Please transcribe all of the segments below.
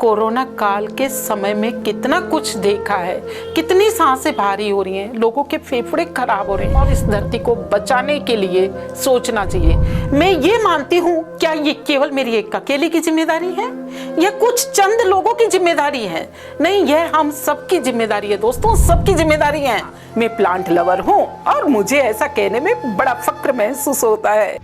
Corona काल के समय में कितना कुछ देखा है, कितनी सांसें भारी हो रही हैं, लोगों के फेफड़े खराब हो रहे हैं और इस धरती को बचाने के लिए सोचना चाहिए। मैं ये मानती हूँ, क्या ये केवल मेरी एक अकेले की जिम्मेदारी है या कुछ चंद लोगों की जिम्मेदारी है? नहीं, यह हम सबकी जिम्मेदारी है दोस्तों, सबकी जिम्मेदारी है। मैं प्लांट लवर हूँ और मुझे ऐसा कहने में बड़ा फक्र महसूस होता है।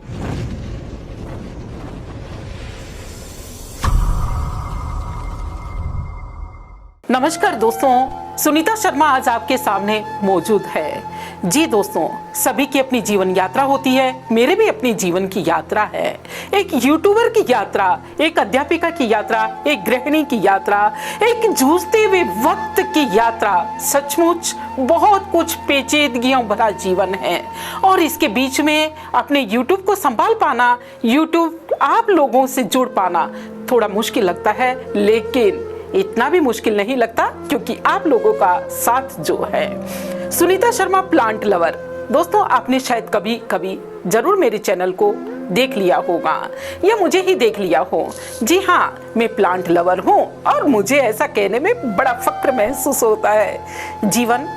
नमस्कार दोस्तों, सुनीता शर्मा आज आपके सामने मौजूद है। जी दोस्तों, सभी की अपनी जीवन यात्रा होती है, मेरे भी अपनी जीवन की यात्रा है। एक यूट्यूबर की यात्रा, एक अध्यापिका की यात्रा, एक गृहिणी की यात्रा, एक जूझते हुए वक्त की यात्रा। सचमुच बहुत कुछ पेचीदगियों भरा जीवन है और इसके बीच में अपने यूट्यूब को संभाल पाना, यूट्यूब आप लोगों से जुड़ पाना थोड़ा मुश्किल लगता है, लेकिन इतना भी मुश्किल नहीं लगता क्योंकि आप लोगों का साथ जो है। सुनीता शर्मा प्लांट लवर, दोस्तों आपने शायद कभी कभी जरूर मेरे चैनल को देख लिया होगा या मुझे ही देख लिया हो। जी हाँ, मैं प्लांट लवर हूँ और मुझे ऐसा कहने में बड़ा फक्र महसूस होता है। जीवन,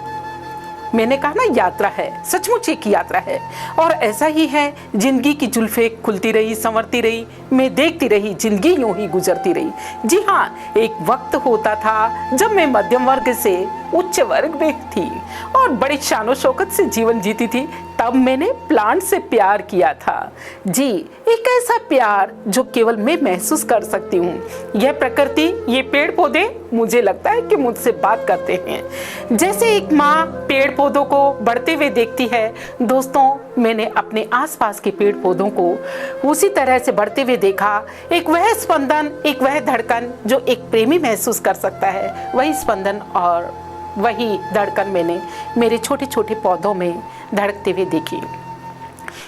मैंने कहा ना, यात्रा है, सचमुच एक यात्रा है और ऐसा ही है। जिंदगी की जुल्फें खुलती रही, संवरती रही, मैं देखती रही, जिंदगी यूं ही गुजरती रही। जी हाँ, एक वक्त होता था जब मैं मध्यम वर्ग से उच्च वर्ग में थी और बड़ी शानो शौकत से जीवन जीती थी। तब मैंने प्लांट से प्यार किया था। जी, एक ऐसा प्यार जो केवल मैं महसूस कर सकती हूँ। यह प्रकृति, ये पेड़ पौधे मुझे लगता है कि मुझसे बात करते हैं। जैसे एक माँ पेड़ पौधों को बढ़ते हुए देखती है, दोस्तों मैंने अपने आसपास के पेड़ पौधों को उसी तरह से बढ़ते हुए देखा। एक वह स्पंदन, एक वह धड़कन जो एक प्रेमी महसूस कर सकता है, वही स्पंदन और वही धड़कन मैंने मेरे छोटे छोटे पौधों में धड़कते हुए देखी।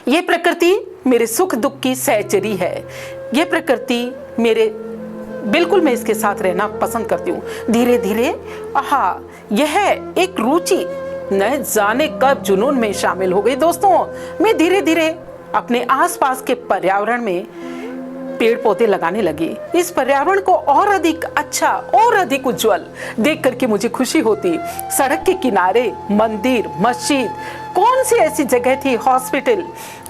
ये प्रकृति मेरे सुख दुख की सहचरी है। ये प्रकृति मेरे, बिल्कुल मैं इसके साथ रहना पसंद करती हूँ। धीरे धीरे यह एक रुचि न जाने कब जुनून में शामिल हो गई। दोस्तों, मैं धीरे धीरे अपने आसपास के पर्यावरण में पेड़ पौधे लगाने लगी। इस पर्यावरण को और अधिक अच्छा और अधिक उज्जवल देख करके मुझे खुशी होती। सड़क के किनारे मंदिर, मस्जिद, कौन सी ऐसी जगह थी, हॉस्पिटल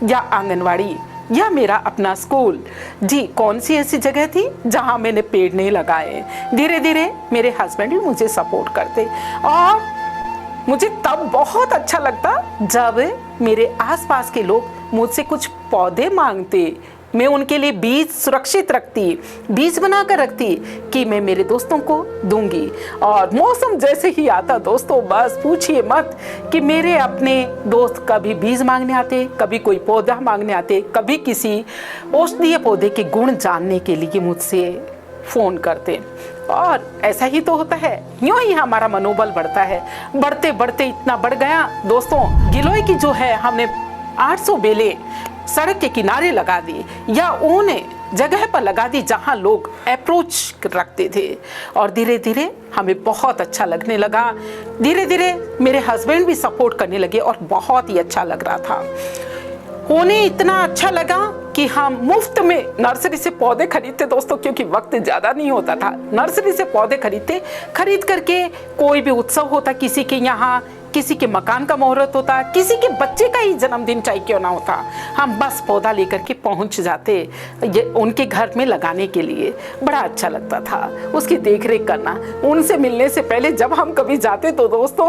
या आंगनवाड़ी या मेरा अपना स्कूल, जी कौन सी ऐसी जगह थी जहां मैंने पेड़ नहीं लगाए। धीरे धीरे मेरे हस्बैंड भी मुझे सपोर्ट करते और मुझे तब बहुत अच्छा लगता जब मेरे आसपास के लोग मुझसे कुछ पौधे मांगते। मैं उनके लिए बीज सुरक्षित रखती, बीज बनाकर रखती कि मैं मेरे दोस्तों को दूंगी। और मौसम जैसे ही आता दोस्तों, बस पूछिए मत कि मेरे अपने दोस्त कभी बीज मांगने आते, कभी कोई पौधा मांगने आते, कभी किसी औषधीय पौधे के गुण जानने के लिए मुझसे फ़ोन करते। और ऐसा ही तो होता है, यूं ही हमारा मनोबल बढ़ता है। बढ़ते बढ़ते इतना बढ़ गया दोस्तों, गिलोय की जो है हमने 800 बेलें सड़क के किनारे लगा दी या उन जगह पर लगा दी जहां लोग अप्रोच रखते थे और धीरे धीरे हमें बहुत अच्छा लगने लगा। धीरे धीरे मेरे हस्बैंड भी सपोर्ट करने लगे और बहुत ही अच्छा लग रहा था। उन्हें इतना अच्छा लगा कि हम मुफ्त में नर्सरी से पौधे खरीदते दोस्तों, क्योंकि वक्त ज़्यादा नहीं होता था। नर्सरी से पौधे खरीद करके कोई भी उत्सव होता, किसी के यहाँ किसी के मकान का मुहूर्त होता, किसी के बच्चे का ही जन्मदिन चाहे क्यों ना होता, हम बस पौधा लेकर के पहुंच जाते ये उनके घर में लगाने के लिए। बड़ा अच्छा लगता था उसकी देख रेख करना। उनसे मिलने से पहले जब हम कभी जाते तो दोस्तों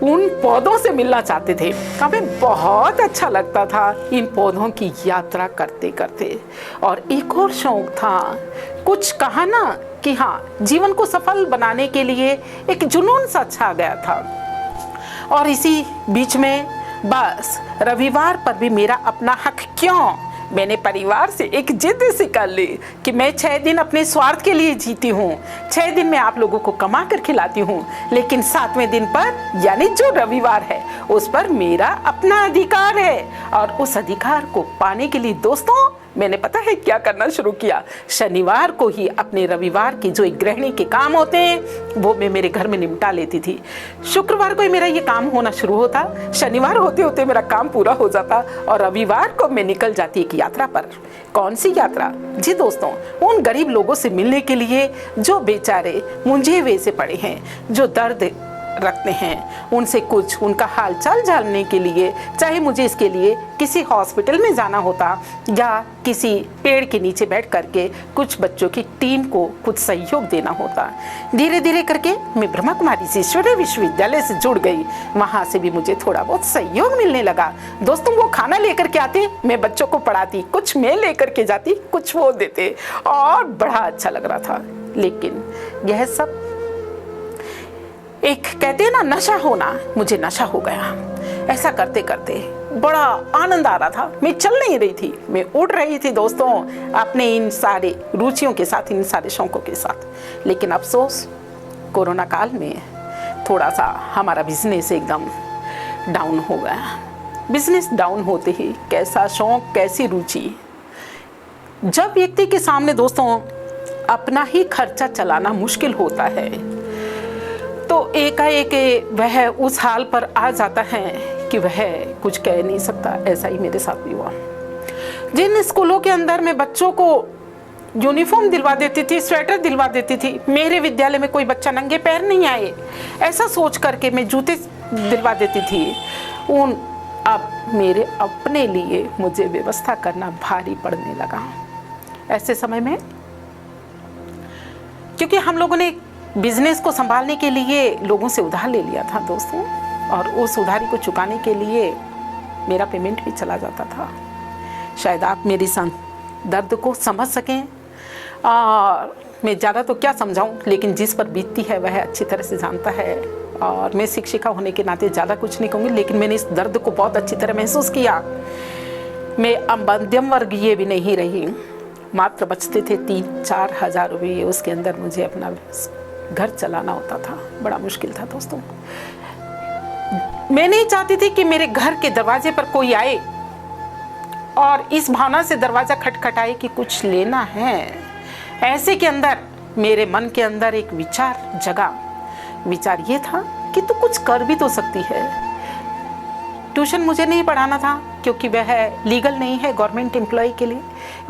उन पौधों से मिलना चाहते थे। हमें बहुत अच्छा लगता था इन पौधों की यात्रा करते करते। और एक और शौक था, कुछ कहा ना कि हाँ, जीवन को सफल बनाने के लिए एक जुनून सा छा गया था। और इसी बीच में बस रविवार पर भी मेरा अपना हक क्यों, मैंने परिवार से एक जिद सी कर ली कि मैं 6 दिन अपने स्वार्थ के लिए जीती हूँ, 6 दिन मैं आप लोगों को कमा कर खिलाती हूँ, लेकिन 7वें दिन पर यानी जो रविवार है उस पर मेरा अपना अधिकार है। और उस अधिकार को पाने के लिए दोस्तों मैंने पता है क्या करना शुरू किया, शनिवार को ही अपने रविवार की जो एक गृहिणी के काम होते हैं वो मैं मेरे घर में निपटा लेती थी। शुक्रवार को ही मेरा ये काम होना शुरू होता, शनिवार होते होते मेरा काम पूरा हो जाता और रविवार को मैं निकल जाती एक यात्रा पर। कौन सी यात्रा? जी दोस्तों, उन गरीब लोगों से मिलने के लिए जो बेचारे मुंझे हुए से पड़े हैं, जो दर्द रखते हैं, उनसे कुछ उनका हाल चाल जानने के लिए, चाहे मुझे इसके लिए किसी हॉस्पिटल में जाना होता या किसी पेड़ के नीचे बैठ करके कुछ बच्चों की टीम को कुछ सहयोग देना होता। धीरे धीरे करके मैं ब्रह्मा कुमारी ईश्वरीय विश्वविद्यालय से जुड़ गई, वहाँ से भी मुझे थोड़ा बहुत सहयोग मिलने लगा। दोस्तों, वो खाना लेकर के आते, मैं बच्चों को पढ़ाती, कुछ मैं लेकर के जाती, कुछ वो देते और बड़ा अच्छा लग रहा था। लेकिन यह सब एक कहते हैं ना नशा होना, मुझे नशा हो गया। ऐसा करते करते बड़ा आनंद आ रहा था, मैं चल नहीं रही थी, मैं उड़ रही थी दोस्तों अपने इन सारे रुचियों के साथ, इन सारे शौकों के साथ। लेकिन अफसोस कोरोना काल में थोड़ा सा हमारा बिजनेस एकदम डाउन हो गया। बिजनेस डाउन होते ही कैसा शौक, कैसी रुचि। जब व्यक्ति के सामने दोस्तों अपना ही खर्चा चलाना मुश्किल होता है तो एकाएक वह उस हाल पर आ जाता है कि वह कुछ कह नहीं सकता। ऐसा ही मेरे साथ भी हुआ। जिन स्कूलों के अंदर मैं बच्चों को यूनिफॉर्म दिलवा देती थी, स्वेटर दिलवा देती थी, मेरे विद्यालय में कोई बच्चा नंगे पैर नहीं आए, ऐसा सोच करके मैं जूते दिलवा देती थी। उन अब मेरे अपने लिए मुझे व्यवस्था करना भारी पड़ने लगा। ऐसे समय में क्योंकि हम लोगों ने बिजनेस को संभालने के लिए लोगों से उधार ले लिया था दोस्तों, और उस उधारी को चुकाने के लिए मेरा पेमेंट भी चला जाता था। शायद आप मेरी दर्द को समझ सकें। मैं ज़्यादा तो क्या समझाऊं, लेकिन जिस पर बीतती है वह अच्छी तरह से जानता है। और मैं शिक्षिका होने के नाते ज़्यादा कुछ नहीं कहूँगी, लेकिन मैंने इस दर्द को बहुत अच्छी तरह महसूस किया। मैं अब मध्यम वर्गीय भी नहीं रही, मात्र बचते थे 3-4 हज़ार रुपये, उसके अंदर मुझे अपना घर चलाना होता था। बड़ा मुश्किल था दोस्तों। मैं नहीं चाहती थी कि मेरे घर के दरवाजे पर कोई आए और इस भावना से दरवाजा खटखटाए कि कुछ लेना है। ऐसे के अंदर मेरे मन के अंदर एक विचार जगा। विचार ये था कि तू कुछ कर भी तो सकती है। ट्यूशन मुझे नहीं पढ़ाना था क्योंकि वह लीगल नहीं है गवर्नमेंट एम्प्लॉय के लिए।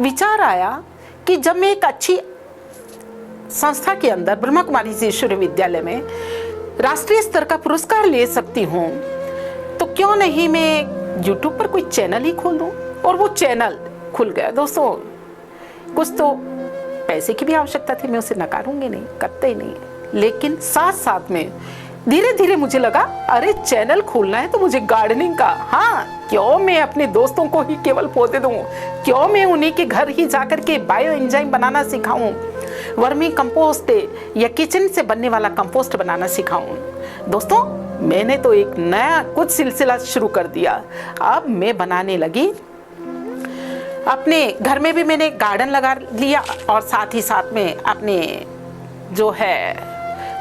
विचार आया कि जब मैं एक अच्छी संस्था के अंदर ब्रह्मा कुमारी ईश्वरीय विद्यालय में राष्ट्रीय स्तर का पुरस्कार ले सकती हूँ, तो क्यों नहीं मैं यूट्यूब पर कोई चैनल ही खोल दूँ। और वो चैनल खुल गया दोस्तों। कुछ तो पैसे की भी आवश्यकता थी, मैं उसे नकारूंगी नहीं, कतई नहीं। लेकिन साथ साथ में धीरे धीरे मुझे लगा, अरे चैनल खोलना है तो मुझे गार्डनिंग का, हाँ क्यों मैं अपने दोस्तों को ही केवल पौधे दूं, क्यों मैं उन्हीं के घर ही जाकर के बायो एंजाइम बनाना सिखाऊं, वर्मी कंपोस्ट या किचन से बनने वाला कंपोस्ट बनाना सिखाऊं। दोस्तों, मैंने तो एक नया कुछ सिलसिला शुरू कर दिया। अब मैं बनाने लगी, अपने घर में भी मैंने गार्डन लगा लिया और साथ ही साथ में अपने जो है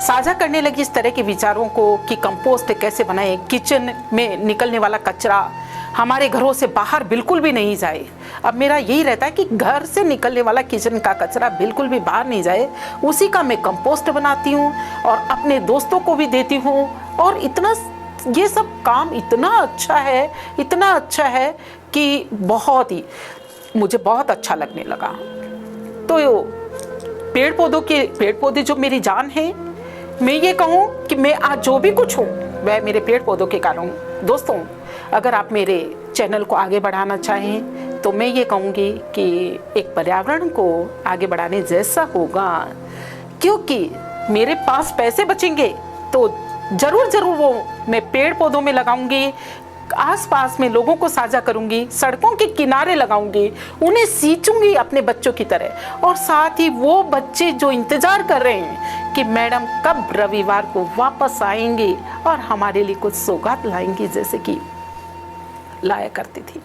साझा करने लगी इस तरह के विचारों को कि कंपोस्ट कैसे बनाएं, किचन में निकलने वाला कचरा हमारे घरों से बाहर बिल्कुल भी नहीं जाए। अब मेरा यही रहता है कि घर से निकलने वाला किचन का कचरा बिल्कुल भी बाहर नहीं जाए, उसी का मैं कंपोस्ट बनाती हूँ और अपने दोस्तों को भी देती हूँ। और इतना ये सब काम इतना अच्छा है कि बहुत ही मुझे बहुत अच्छा लगने लगा। तो पेड़ पौधे जो मेरी जान है, मैं ये कहूँ कि मैं आज जो भी कुछ हूँ वह मेरे पेड़ पौधों के कारण हूँ। दोस्तों, अगर आप मेरे चैनल को आगे बढ़ाना चाहें तो मैं ये कहूँगी कि एक पर्यावरण को आगे बढ़ाने जैसा होगा, क्योंकि मेरे पास पैसे बचेंगे तो ज़रूर वो मैं पेड़ पौधों में लगाऊंगी, आसपास में लोगों को साझा करूंगी, सड़कों के किनारे लगाऊंगी, उन्हें सींचूंगी अपने बच्चों की तरह। और साथ ही वो बच्चे जो इंतजार कर रहे हैं कि मैडम कब रविवार को वापस आएंगे और हमारे लिए कुछ सौगात लाएंगी, जैसे कि लाया करती थी।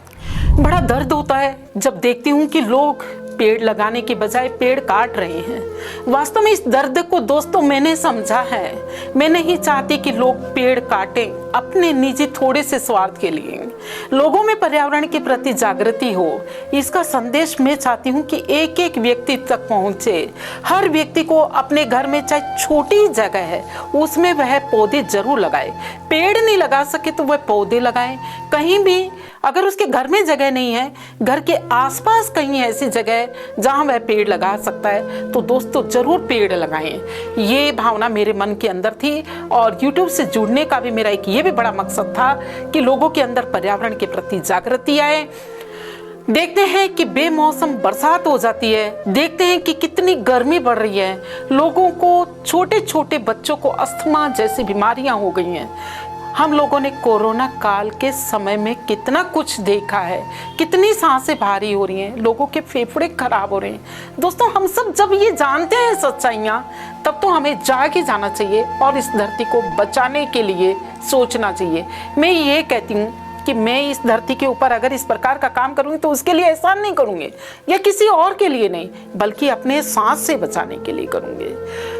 बड़ा दर्द होता है जब देखती हूँ कि लोग पेड़ लगाने के बजाय पेड़ काट रहे हैं। वास्तव में इस दर्द को दोस्तों मैंने समझा है। मैं नहीं चाहती कि लोग पेड़ काटें अपने निजी थोड़े से स्वार्थ के लिए। लोगों में पर्यावरण के प्रति जागृति हो, इसका संदेश मैं चाहती हूँ कि एक एक व्यक्ति तक पहुँचे। हर व्यक्ति को अपने घर में चाहे छोटी जगह है उसमें वह पौधे जरूर लगाए। पेड़ नहीं लगा सके तो वह पौधे लगाए। कहीं भी अगर उसके घर में जगह नहीं है, घर के आसपास कहीं ऐसी जगह है जहां वह पेड़ लगा सकता है, तो दोस्तों जरूर पेड़ लगाएं। ये भावना मेरे मन के अंदर थी और YouTube से जुड़ने का भी मेरा एक ये भी बड़ा मकसद था कि लोगों के अंदर पर्यावरण के प्रति जागृति आए। देखते हैं कि बेमौसम बरसात हो जाती है, देखते हैं कि कितनी गर्मी बढ़ रही है, लोगों को, छोटे छोटे बच्चों को अस्थमा जैसी बीमारियां हो गई हैं। हम लोगों ने कोरोना काल के समय में कितना कुछ देखा है, कितनी सांसें भारी हो रही हैं, लोगों के फेफड़े खराब हो रहे हैं। दोस्तों हम सब जब ये जानते हैं सच्चाइयाँ, तब तो हमें जाग ही जाना चाहिए और इस धरती को बचाने के लिए सोचना चाहिए। मैं ये कहती हूँ कि मैं इस धरती के ऊपर अगर इस प्रकार का काम करूंगी तो उसके लिए एहसान नहीं करूंगी या किसी और के लिए नहीं, बल्कि अपने सांस से बचाने के लिए करूंगी।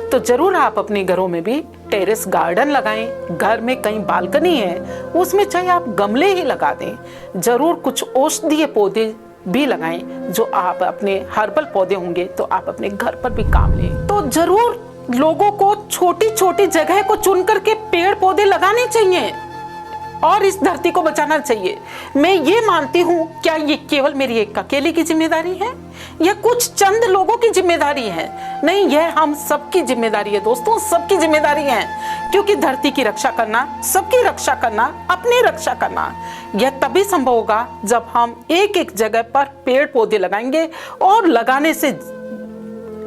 तो जरूर आप अपने घरों में भी टेरेस गार्डन लगाएं। घर में कहीं बालकनी है उसमें चाहे आप गमले ही लगा दें। जरूर कुछ औषधीय पौधे भी लगाएं जो आप अपने हर्बल पौधे होंगे तो आप अपने घर पर भी काम लें। तो जरूर लोगों को छोटी छोटी जगह को चुन करके पेड़ पौधे लगाने चाहिए और इस धरती को बचाना चाहिए। मैं ये मानती हूँ, क्या ये केवल मेरी एक अकेले की जिम्मेदारी है या कुछ चंद लोगों की जिम्मेदारी है? नहीं, यह हम सबकी जिम्मेदारी है दोस्तों, सबकी जिम्मेदारी है। क्योंकि धरती की रक्षा करना, सबकी रक्षा करना, अपनी रक्षा करना, यह तभी संभव होगा जब हम एक एक जगह पर पेड़ पौधे लगाएंगे और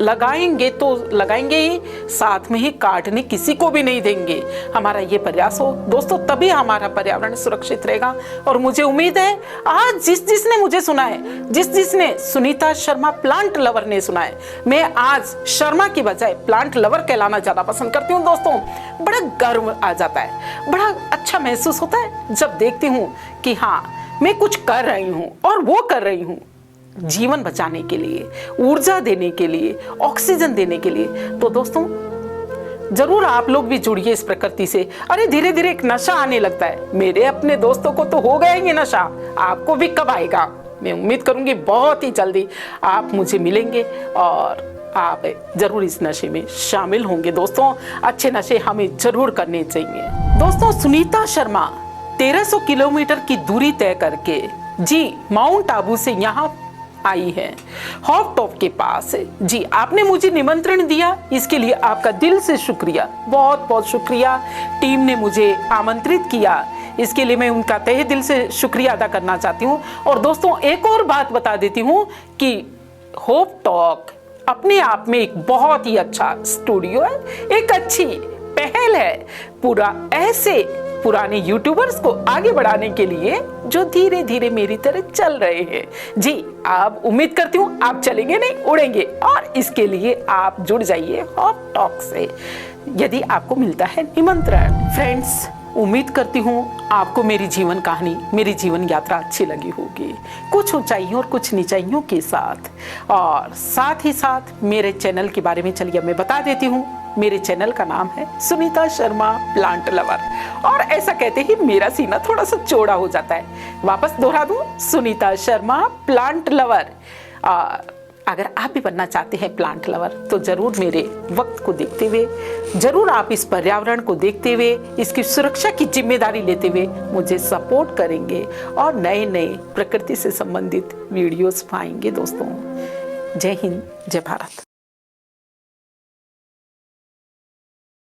लगाएंगे तो लगाएंगे ही, साथ में ही काटने किसी को भी नहीं देंगे। हमारा ये प्रयास हो दोस्तों, तभी हमारा पर्यावरण सुरक्षित रहेगा। और मुझे उम्मीद है आज जिसने मुझे सुना है, जिसने सुनीता शर्मा प्लांट लवर ने सुना है, मैं आज शर्मा की बजाय प्लांट लवर कहलाना ज्यादा पसंद करती हूँ। दोस्तों बड़ा गर्व आ जाता है, बड़ा अच्छा महसूस होता है जब देखती हूँ कि हाँ मैं कुछ कर रही हूँ और वो कर रही हूँ जीवन बचाने के लिए, ऊर्जा देने के लिए, ऑक्सीजन देने के लिए। तो दोस्तों जरूर आप लोग भी जुड़िए इस प्रकृति से। अरे धीरे धीरे एक नशा आने लगता है। मेरे अपने दोस्तों को तो हो गया ये नशा, आपको भी कब आएगा? मैं उम्मीद करूंगी बहुत ही जल्दी आप मुझे मिलेंगे और आप जरूर इस नशे में शामिल होंगे। दोस्तों अच्छे नशे हमें जरूर करने चाहिए। दोस्तों सुनीता शर्मा 1300 किलोमीटर की दूरी तय करके जी माउंट आबू से यहाँ आई है, हॉप टॉप के पास है। जी आपने मुझे निमंत्रण दिया, इसके लिए आपका दिल से शुक्रिया, बहुत बहुत शुक्रिया। टीम ने मुझे आमंत्रित किया, इसके लिए मैं उनका तहे दिल से शुक्रिया अदा करना चाहती हूँ। और दोस्तों एक और बात बता देती हूँ कि होप टॉक अपने आप में एक बहुत ही अच्छा स्टूडियो है, एक अच्छी पहल है पूरा ऐसे पुराने यूट्यूबर्स को आगे बढ़ाने के लिए जो धीरे धीरे मेरी तरह चल रहे हैं। जी आप उम्मीद करती हूँ आप चलेंगे नहीं, उड़ेंगे। और इसके लिए आप जुड़ जाइए हॉप टॉक से यदि आपको मिलता है निमंत्रण। फ्रेंड्स उम्मीद करती हूँ आपको मेरी जीवन कहानी, मेरी जीवन यात्रा अच्छी लगी होगी, कुछ ऊंचाइयों और कुछ नीचाइयों के साथ। और साथ ही साथ मेरे चैनल के बारे में चलिए मैं बता देती हूँ। मेरे चैनल का नाम है सुनीता शर्मा प्लांट लवर। और ऐसा कहते ही मेरा सीना थोड़ा सा चौड़ा हो जाता है। वापस दोहरा दूं, सुनीता शर्मा प्लांट लवर। अगर आप भी बनना चाहते हैं प्लांट लवर तो जरूर मेरे वक्त को देखते हुए, जरूर आप इस पर्यावरण को देखते हुए, इसकी सुरक्षा की जिम्मेदारी लेते हुए मुझे सपोर्ट करेंगे और नए नए प्रकृति से संबंधित वीडियोस पाएंगे। दोस्तों जय हिंद, जय भारत।